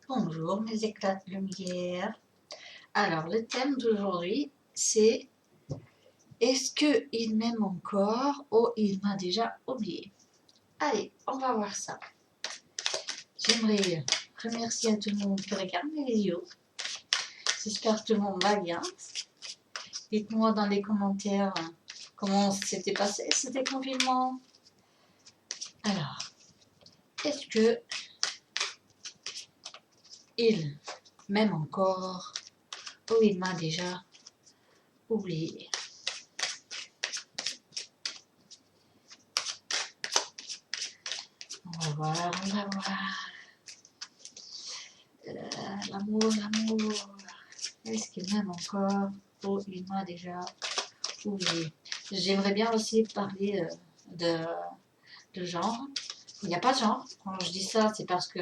Bonjour mes éclats de lumière. Alors le thème d'aujourd'hui c'est est-ce qu'il m'aime encore ou il m'a déjà oublié? Allez, on va voir ça. J'aimerais remercier à tout le monde qui regarde mes vidéos. J'espère que tout le monde va bien. Dites-moi dans les commentaires comment s'était passé ce confinement. Alors, est-ce que il m'aime encore ou il m'a déjà oublié? On va voir, on va voir. L'amour. Est-ce qu'il m'aime encore ou il m'a déjà oublié? J'aimerais bien aussi parler de genre. Il n'y a pas de genre. Quand je dis ça, c'est parce que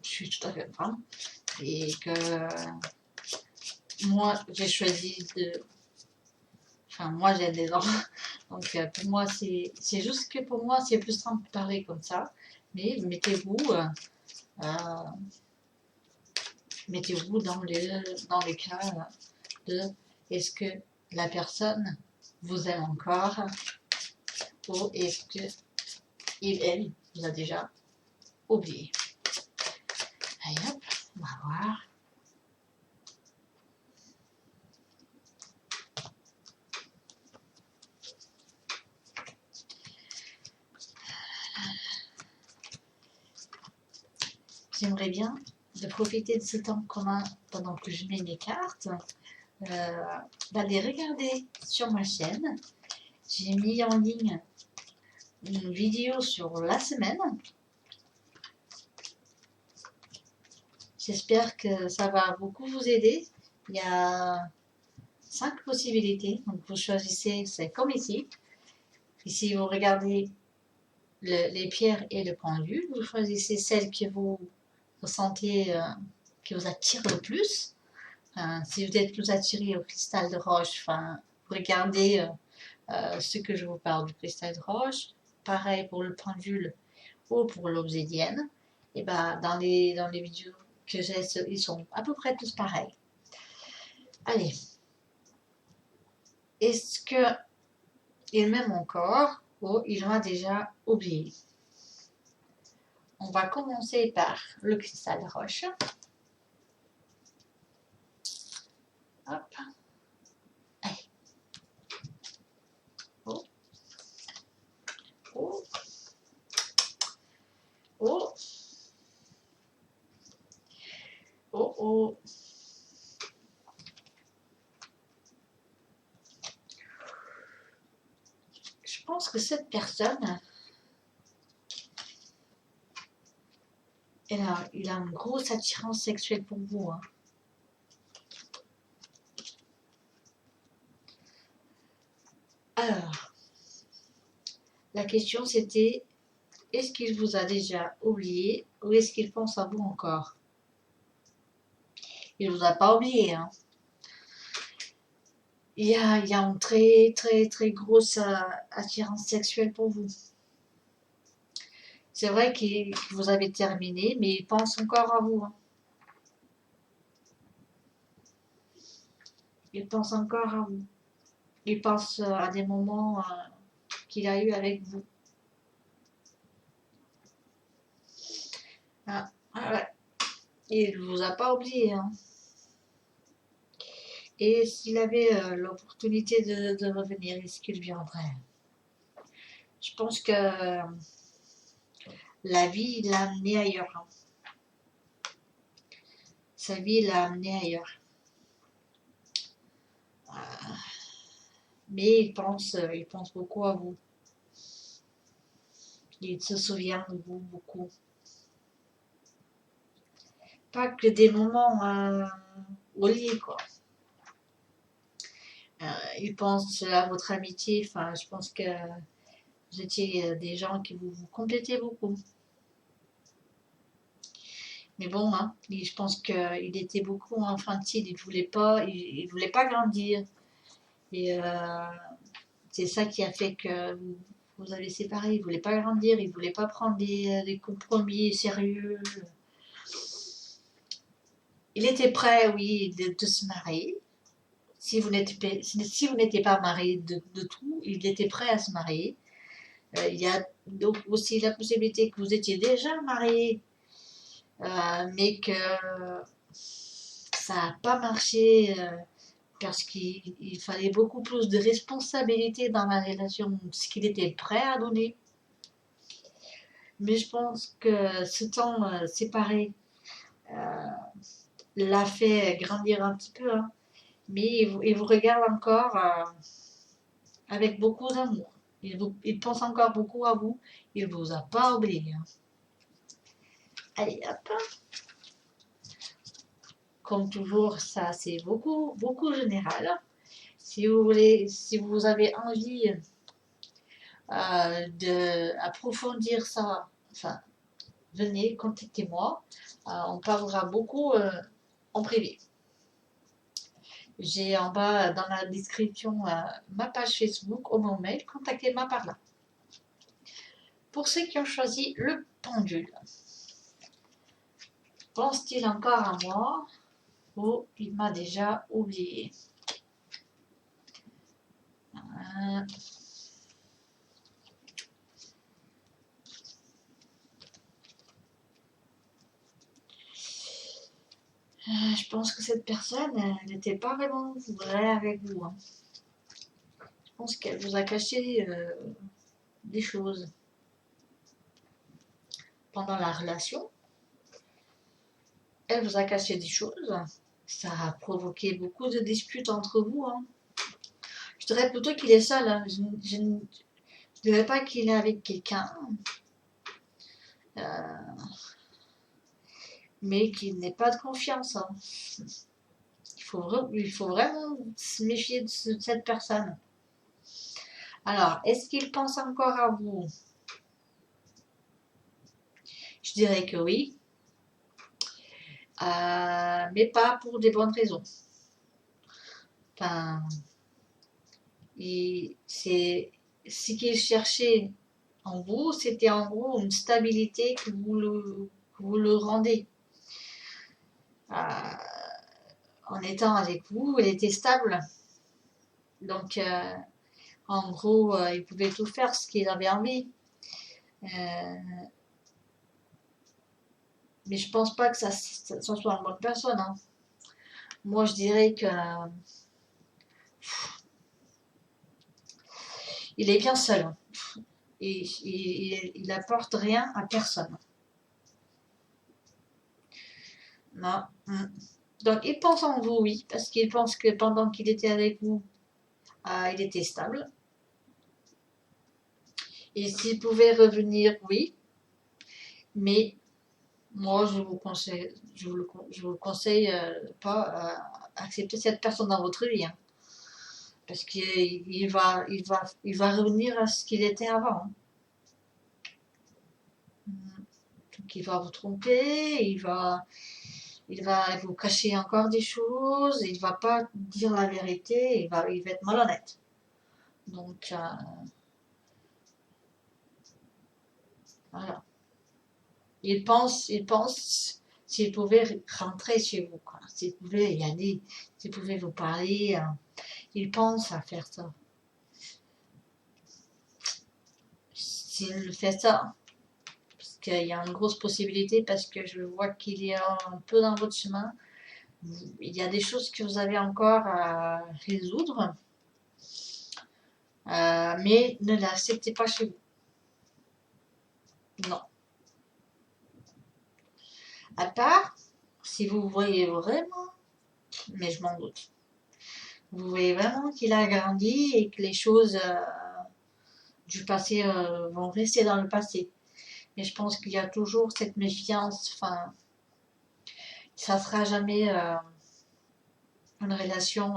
je suis tout à fait femme et que moi, j'ai choisi de... Enfin, moi, j'aime les enfants. Donc, pour moi, c'est juste que pour moi, c'est plus simple de parler comme ça. Mais mettez-vous dans les cas de est-ce que la personne vous aime encore ou est-ce que elle vous a déjà oublié. Allez hop, on va voir. J'aimerais bien de profiter de ce temps commun pendant que je mets mes cartes, d'aller regarder sur ma chaîne. J'ai mis en ligne une vidéo sur la semaine. J'espère que ça va beaucoup vous aider. Il y a 5 possibilités, donc vous choisissez, c'est comme ici. Ici, vous regardez les pierres et le pendule, vous choisissez celle que vous ressentez, qui vous attire le plus. Si vous êtes plus attiré au cristal de roche, regardez ce que je vous parle du cristal de roche. Pareil pour le pendule ou pour l'obsidienne. Et ben, dans les vidéos que j'ai, ils sont à peu près tous pareils. Allez. Est-ce que il m'aime encore ou il m'a déjà oublié? On va commencer par le cristal de roche. Hop. Allez. Oh. Oh. Oh. Oh oh. Je pense que cette personne, il a une grosse attirance sexuelle pour vous. Hein. Alors, la question c'était, est-ce qu'il vous a déjà oublié ou est-ce qu'il pense à vous encore? Il ne vous a pas oublié. Hein. Il y a une très très très grosse attirance sexuelle pour vous. C'est vrai que vous avez terminé, mais il pense encore à vous. Hein. Il pense encore à vous. Il pense à des moments qu'il a eu avec vous. Ah ouais. Il ne vous a pas oublié. Hein. Et s'il avait l'opportunité de revenir, est-ce qu'il viendrait? Je pense que la vie l'a amené ailleurs. Hein. Sa vie l'a amené ailleurs. Mais il pense beaucoup à vous. Il se souvient de vous beaucoup. Pas que des moments au lit, quoi. Il pense à votre amitié. Enfin, je pense que vous étiez des gens qui vous complétaient beaucoup. Mais bon, hein, je pense qu'il était beaucoup infantile. Il voulait pas grandir. Et c'est ça qui a fait que vous avez séparé. Il ne voulait pas grandir. Il ne voulait pas prendre des compromis sérieux. il était prêt, oui, de se marier. Si vous n'étiez pas marié de tout, il était prêt à se marier. Il y a donc aussi la possibilité que vous étiez déjà marié, mais que ça n'a pas marché parce qu'il fallait beaucoup plus de responsabilité dans la relation, ce qu'il était prêt à donner. Mais je pense que ce temps séparé l'a fait grandir un petit peu, hein. Mais il vous regarde encore avec beaucoup d'amour. Il pense encore beaucoup à vous. Il ne vous a pas oublié, hein. Allez, hop. Comme toujours, ça c'est beaucoup, beaucoup général. Si vous voulez, si vous avez envie d'approfondir ça, enfin, venez, contactez-moi. On parlera beaucoup en privé. J'ai en bas dans la description ma page Facebook ou mon mail. Contactez-moi par là. Pour ceux qui ont choisi le pendule, pense-t-il encore à moi ou il m'a déjà oublié? Je pense que cette personne n'était pas vraiment vraie avec vous, hein. Je pense qu'elle vous a caché des choses pendant la relation. Elle vous a caché des choses. Ça a provoqué beaucoup de disputes entre vous, hein. Je dirais plutôt qu'il est seul, hein. Je ne dirais pas qu'il est avec quelqu'un, mais qu'il n'ait pas de confiance, hein. Il faut vraiment se méfier de cette personne. Alors, est-ce qu'il pense encore à vous? Je dirais que oui, mais pas pour des bonnes raisons. Enfin, ce qu'il cherchait en vous, c'était en gros une stabilité que vous le rendez. En étant avec vous, il était stable. Donc, en gros, il pouvait tout faire ce qu'il avait envie. Mais je pense pas que ça soit une bonne personne, hein. Moi, je dirais que il est bien seul, hein. Et il n'apporte rien à personne. Non. Donc, il pense en vous, oui, parce qu'il pense que pendant qu'il était avec vous, il était stable. Et s'il pouvait revenir, oui, mais moi, je vous conseille pas accepter cette personne dans votre vie, hein, parce qu'il va revenir à ce qu'il était avant, hein. Donc, il va vous tromper, il va vous cacher encore des choses, il va pas dire la vérité, il va être malhonnête. Donc, voilà. Il pense s'il pouvait rentrer chez vous, quoi. S'il pouvait y aller, s'il pouvait vous parler, il pense à faire ça. S'il fait ça, parce qu'il y a une grosse possibilité, parce que je vois qu'il est un peu dans votre chemin, il y a des choses que vous avez encore à résoudre, mais ne l'acceptez pas chez vous. Non. À part, si vous voyez vraiment, mais je m'en doute, vous voyez vraiment qu'il a grandi et que les choses du passé vont rester dans le passé. Mais je pense qu'il y a toujours cette méfiance, enfin, ça sera jamais une relation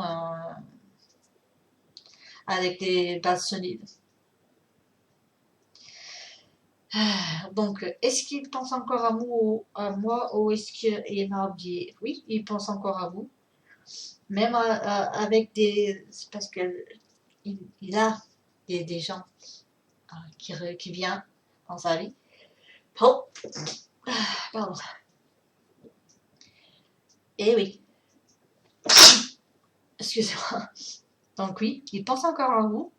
avec des bases solides. Donc, est-ce qu'il pense encore à moi ou est-ce qu'il m'a oublié? Oui, il pense encore à vous. Même avec des... C'est parce que il a des gens qui viennent dans sa vie. Oh, pardon. Eh oui. Excusez-moi. Donc oui, il pense encore à vous,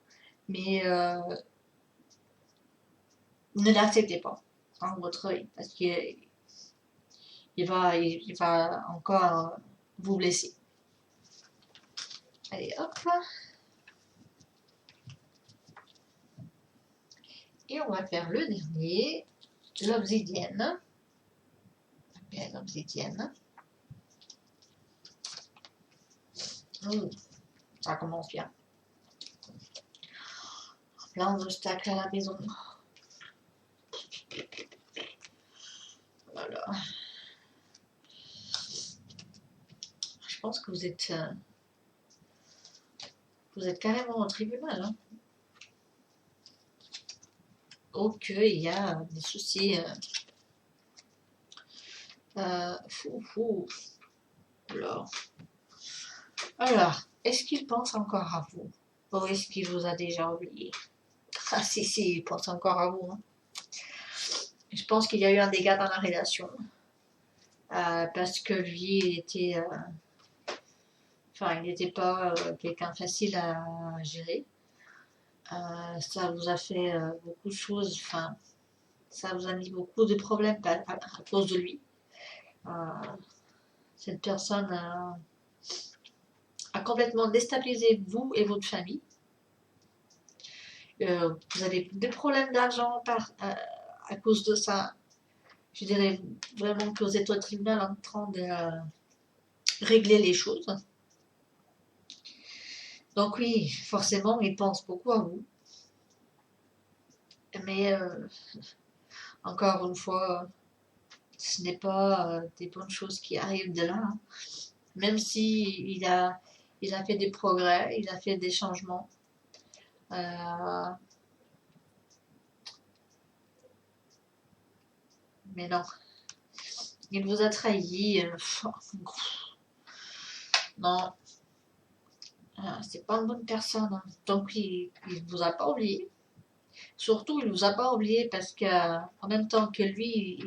mais ne l'acceptez pas dans votre vie, parce qu'il il va encore vous blesser. Allez, hop. Et on va faire le dernier, l'obsidienne. Bien, l'obsidienne. Ça commence bien. Plein d'obstacles à la maison. Voilà. Je pense que vous êtes carrément au tribunal. Hein. Ok, il y a des soucis. Fou. Alors, est-ce qu'il pense encore à vous? Ou est-ce qu'il vous a déjà oublié? Ah si, il pense encore à vous. Hein. Je pense qu'il y a eu un dégât dans la relation. Parce que lui, il était... il n'était pas quelqu'un facile à gérer. Ça vous a fait beaucoup de choses. Ça vous a mis beaucoup de problèmes à cause de lui. Cette personne a complètement déstabilisé vous et votre famille. Vous avez des problèmes d'argent à cause de ça. Je dirais vraiment que vous êtes au tribunal en train de régler les choses. Donc oui, forcément, il pense beaucoup à vous. Mais encore une fois, ce n'est pas des bonnes choses qui arrivent de là. Hein. Même si il a fait des progrès, il a fait des changements. Mais non, il vous a trahi. Non, c'est pas une bonne personne. Hein. Donc il vous a pas oublié. Surtout, il vous a pas oublié parce que en même temps que lui,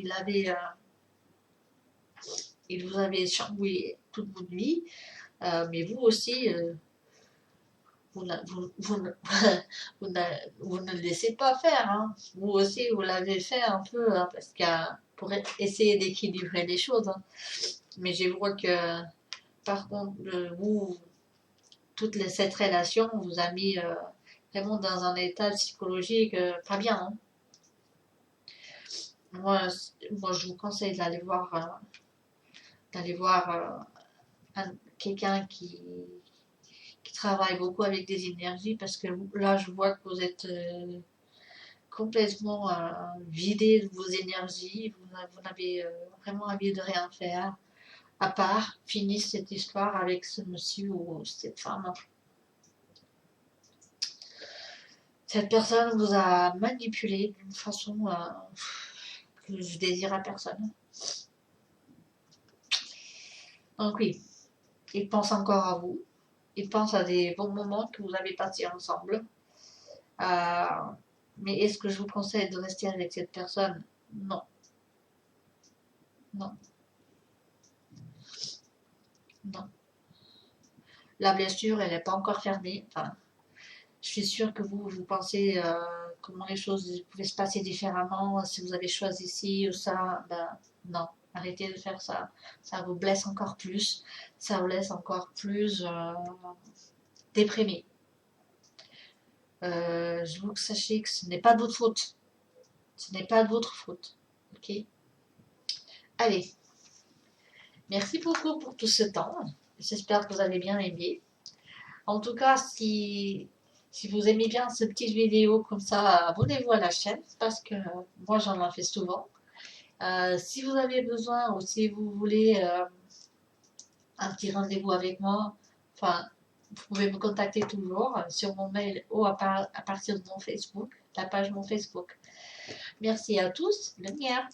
il vous avait chamboulé toute votre vie. Mais vous aussi, vous ne le laissez pas faire. Hein. Vous aussi, vous l'avez fait un peu hein, parce pour essayer d'équilibrer les choses. Hein. Mais je vois que, par contre, cette relation vous a mis vraiment dans un état psychologique pas bien. Hein. Moi, je vous conseille d'aller voir, quelqu'un qui travaille beaucoup avec des énergies parce que là, je vois que vous êtes complètement vidé de vos énergies. Vous n'avez vraiment envie de rien faire à part finir cette histoire avec ce monsieur ou cette femme. Cette personne vous a manipulé d'une façon que je désire à personne. Donc oui, il pense encore à vous. Il pense à des bons moments que vous avez passés ensemble. Mais est-ce que je vous conseille de rester avec cette personne? Non. Non. Non. La blessure, elle n'est pas encore fermée. Je suis sûre que vous pensez comment les choses pouvaient se passer différemment si vous avez choisi ci ou ça. Non, arrêtez de faire ça. Ça vous blesse encore plus. Ça vous laisse encore plus déprimé. Je veux que sachez que ce n'est pas de votre faute. Ce n'est pas de votre faute. Ok? Allez. Merci beaucoup pour tout ce temps. J'espère que vous avez bien aimé. En tout cas, si vous aimez bien ce petit vidéo comme ça, abonnez-vous à la chaîne parce que moi j'en fais souvent. Si vous avez besoin ou si vous voulez un petit rendez-vous avec moi, vous pouvez me contacter toujours sur mon mail ou à partir de mon Facebook, la page de mon Facebook. Merci à tous, lumière.